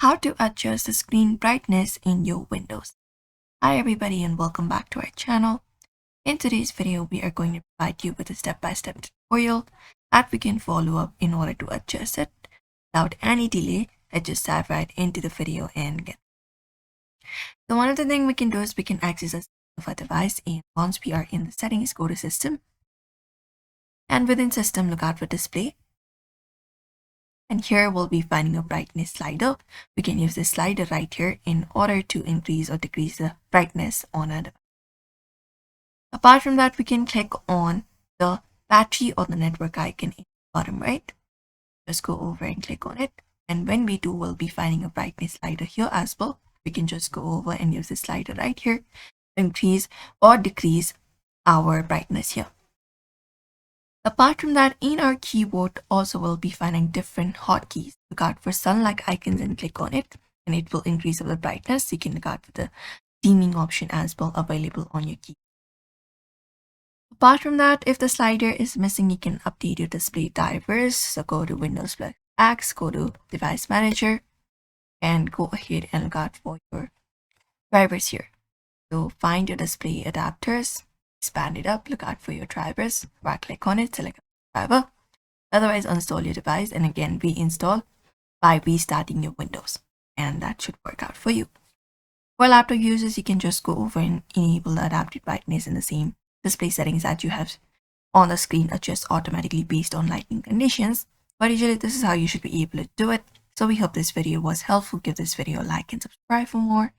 how to adjust the screen brightness in your Windows. Hi everybody and welcome back to our channel. In today's video, we are going to provide you with a step-by-step tutorial that we can follow up in order to adjust it. Without any delay, let's just dive right into the video and get. So one of the things we can do is we can access a device, and once we are in the settings, go to System, and within System, look out for Display. And here we'll be finding a brightness slider. We can use this slider right here in order to increase or decrease the brightness on it. Apart from that, we can click on the battery or the network icon in the bottom right. Just go over and click on it. And when we do, we'll be finding a brightness slider here as well. We can just go over and use the slider right here, increase or decrease our brightness here. Apart from that, in our keyboard also we'll be finding different hotkeys. Look out for sun-like icons and click on it, and it will increase the brightness. You can look out for the dimming option as well available on your keyboard. Apart from that, if the slider is missing, you can update your display drivers. So go to Windows X, go to Device Manager, and go ahead and look out for your drivers here. So find your display adapters, expand it up, look out for your drivers, right click on it, select a driver, otherwise uninstall your device and again reinstall by restarting your Windows, and that should work out for you. For laptop users, you can just go over and enable the adaptive brightness in the same display settings that you have on the screen, adjust automatically based on lighting conditions, but usually this is how you should be able to do it. So we hope this video was helpful. Give this video a like and subscribe for more.